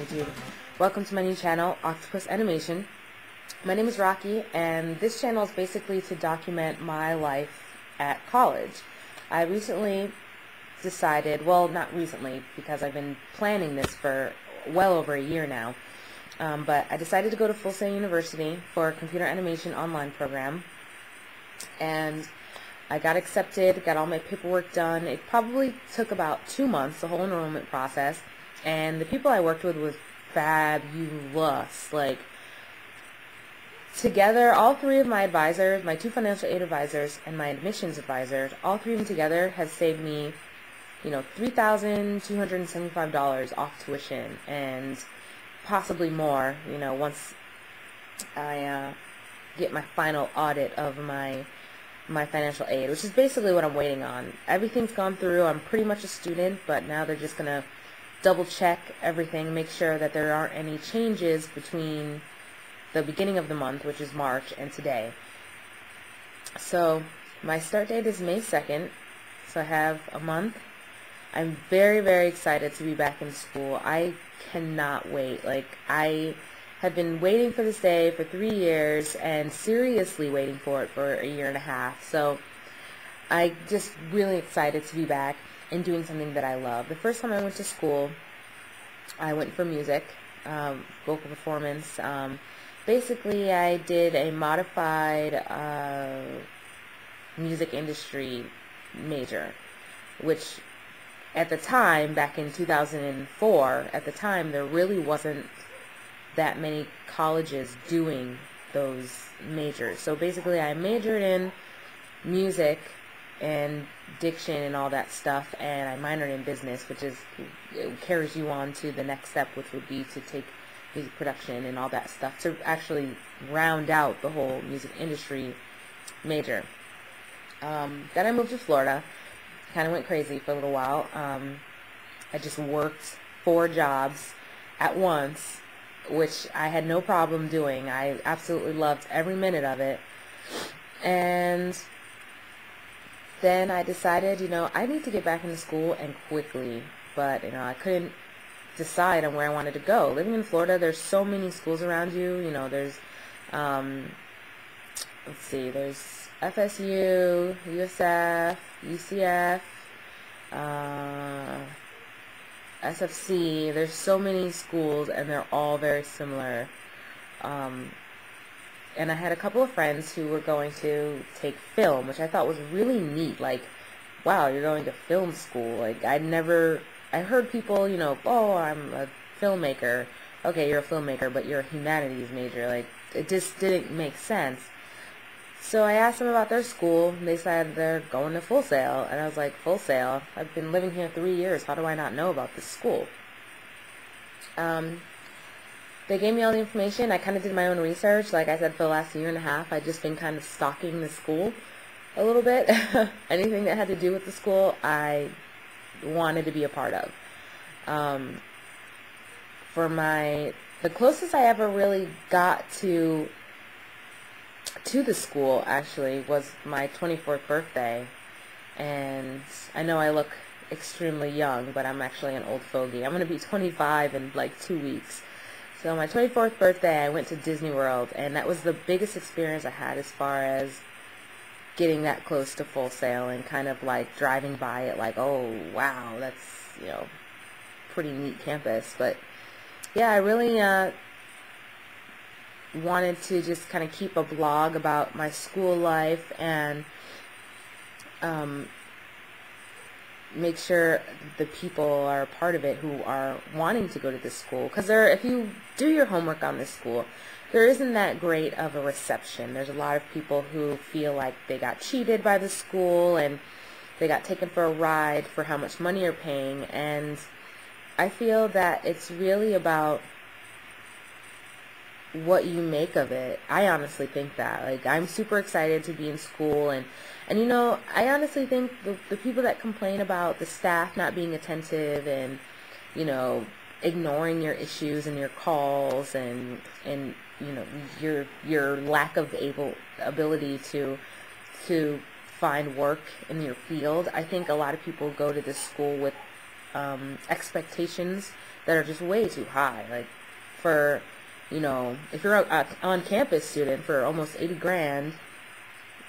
YouTube. Welcome to my new channel, Octopus Animation. My name is Rocky, and this channel is basically to document my life at college. I recently decided, well, not recently, because I've been planning this for well over a year now, but I decided to go to Full Sail University for a computer animation online program, and I got accepted, got all my paperwork done. It probably took about 2 months, the whole enrollment process, and the people I worked with was fabulous. Like, together, all three of my advisors, my two financial aid advisors and my admissions advisors, all three of them together has saved me, $3,275 off tuition, and possibly more, once I get my final audit of my financial aid, which is basically what I'm waiting on. Everything's gone through. I'm pretty much a student, but now they're just going to double check everything, make sure that there aren't any changes between the beginning of the month, which is March, and today. So my start date is May 2nd, so I have a month. I'm very, very excited to be back in school. I cannot wait. Like, I have been waiting for this day for 3 years and seriously waiting for it for a year and a half. So I just really excited to be back and doing something that I love. The first time I went to school, I went for music, vocal performance. Basically, I did a modified music industry major, which at the time, back in 2004, at the time there really wasn't that many colleges doing those majors. So basically I majored in music and diction and all that stuff, and I minored in business, which is, it carries you on to the next step, which would be to take music production and all that stuff to actually round out the whole music industry major. Then I moved to Florida, kind of went crazy for a little while. I just worked 4 jobs at once, which I had no problem doing. I absolutely loved every minute of it. And then I decided, I need to get back into school, and quickly. But, I couldn't decide on where I wanted to go. Living in Florida, there's so many schools around you. There's, let's see, there's FSU, USF, UCF, SFC. There's so many schools, and they're all very similar. And I had a couple of friends who were going to take film, which I thought was really neat. Like, wow, you're going to film school. Like, I heard people, oh, I'm a filmmaker. Okay, you're a filmmaker, but you're a humanities major. Like, it just didn't make sense. So I asked them about their school, and they said they're going to Full Sail. And I was like, Full Sail? I've been living here 3 years. How do I not know about this school? They gave me all the information. I kind of did my own research. Like I said, for the last year and a half, I've just been kind of stalking the school a little bit. Anything that had to do with the school, I wanted to be a part of. The closest I ever really got to the school, actually, was my 24th birthday. And I know I look extremely young, but I'm actually an old fogey. I'm going to be 25 in like 2 weeks. So my 24th birthday, I went to Disney World, and that was the biggest experience I had as far as getting that close to Full Sail, and kind of like driving by it like, oh, wow, that's, pretty neat campus. But yeah, I really wanted to just kind of keep a blog about my school life, and make sure the people are a part of it who are wanting to go to this school. Because if you do your homework on this school, there isn't that great of a reception. There's a lot of people who feel like they got cheated by the school, and they got taken for a ride for how much money you're paying. And I feel that it's really about what you make of it. I honestly think that. Like, I'm super excited to be in school, and I honestly think the people that complain about the staff not being attentive, and ignoring your issues and your calls, and your lack of ability to find work in your field. I think a lot of people go to this school with expectations that are just way too high. Like, for, you know, if you're an on-campus student for almost 80 grand,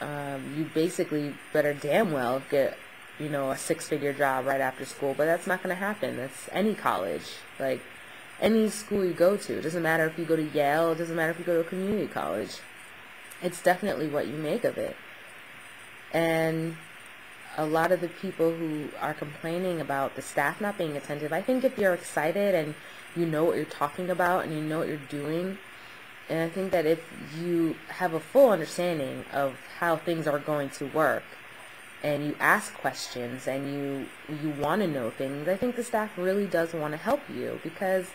you basically better damn well get, you know, a six-figure job right after school. But that's not going to happen. That's any college. Like, any school you go to. It doesn't matter if you go to Yale. It doesn't matter if you go to a community college. It's definitely what you make of it. And a lot of the people who are complaining about the staff not being attentive, I think if you're excited and you know what you're talking about and you know what you're doing, and I think that if you have a full understanding of how things are going to work, and you ask questions and you want to know things, I think the staff really does want to help you. Because,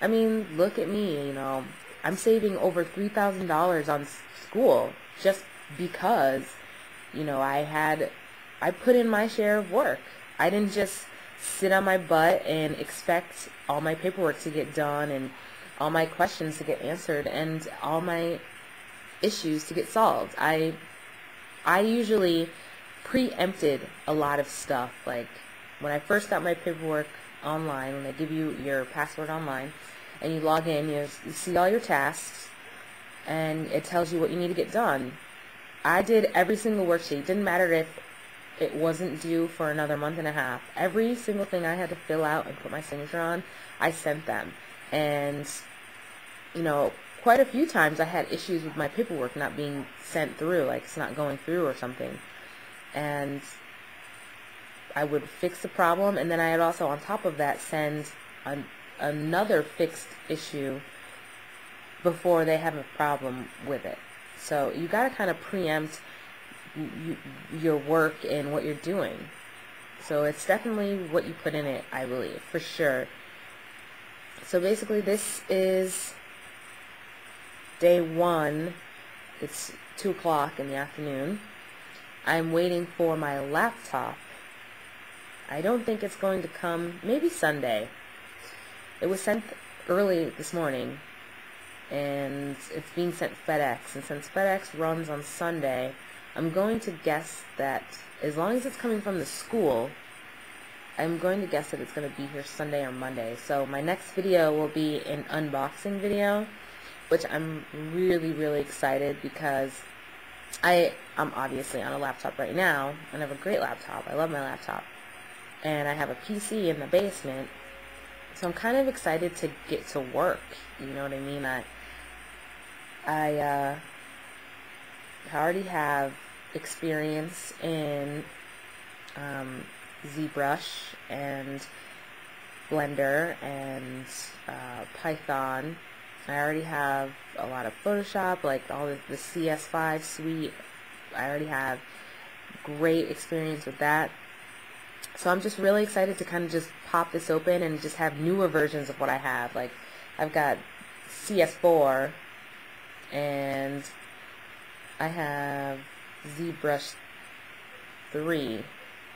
I mean, look at me, you know, I'm saving over $3,000 on school just because, you know, I put in my share of work. I didn't just sit on my butt and expect all my paperwork to get done and all my questions to get answered and all my issues to get solved. I usually preempted a lot of stuff. Like, when I first got my paperwork online, when they give you your password online and you log in, you see all your tasks and it tells you what you need to get done. I did every single worksheet. It didn't matter if it wasn't due for another month and a half. Every single thing I had to fill out and put my signature on, I sent them. And, you know, quite a few times I had issues with my paperwork not being sent through, like it's not going through or something. And I would fix the problem, and then I'd also, on top of that, send another fixed issue before they have a problem with it. So you got to kind of preempt your work and what you're doing. So it's definitely what you put in it, I believe, for sure. So basically this is day 1. It's 2 o'clock in the afternoon. I'm waiting for my laptop. I don't think it's going to come, maybe Sunday. It was sent early this morning, and it's being sent FedEx. And since FedEx runs on Sunday, I'm going to guess that as long as it's coming from the school, I'm going to guess that it's going to be here Sunday or Monday. So my next video will be an unboxing video, which I'm really, really excited because I'm obviously on a laptop right now, and I have a great laptop. I love my laptop. And I have a PC in the basement, so I'm kind of excited to get to work. You know what I mean? I already have experience in ZBrush and Blender and Python. I already have a lot of Photoshop, like all the CS5 suite. I already have great experience with that. So I'm just really excited to kind of just pop this open and just have newer versions of what I have. Like, I've got CS4, and I have ZBrush 3,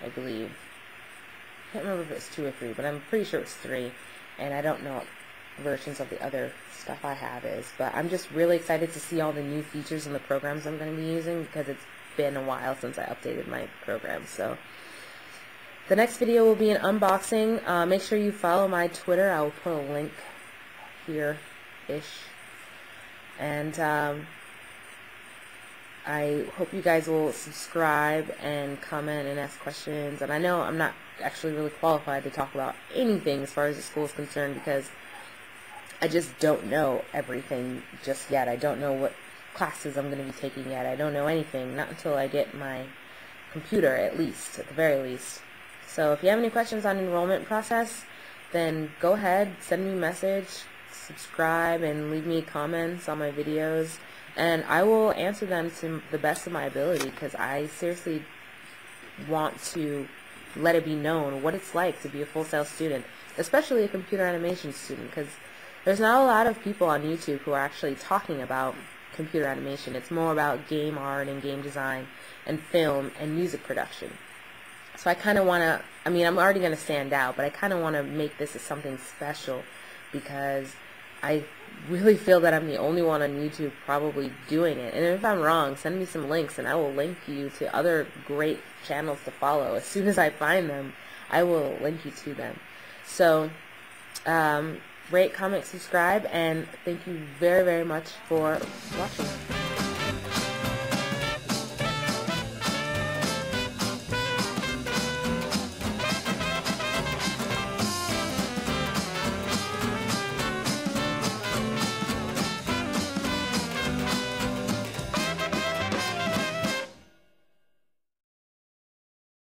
I believe. I can't remember if it's 2 or 3, but I'm pretty sure it's 3. And I don't know what versions of the other stuff I have is. But I'm just really excited to see all the new features and the programs I'm going to be using, because it's been a while since I updated my program. So the next video will be an unboxing. Make sure you follow my Twitter. I will put a link here-ish. And I hope you guys will subscribe and comment and ask questions. And I know I'm not actually really qualified to talk about anything as far as the school is concerned, because I just don't know everything just yet. I don't know what classes I'm going to be taking yet. I don't know anything, not until I get my computer, at least, at the very least. So if you have any questions on the enrollment process, then go ahead, send me a message, subscribe, and leave me comments on my videos, and I will answer them to the best of my ability, because I seriously want to let it be known what it's like to be a Full Sail student, especially a computer animation student, because there's not a lot of people on YouTube who are actually talking about computer animation. It's more about game art and game design and film and music production. So I kind of want to, I mean, I'm already going to stand out, but I kind of want to make this as something special, because I really feel that I'm the only one on YouTube probably doing it. And if I'm wrong, send me some links, and I will link you to other great channels to follow. As soon as I find them, I will link you to them. So rate, comment, subscribe, and thank you very, very much for watching.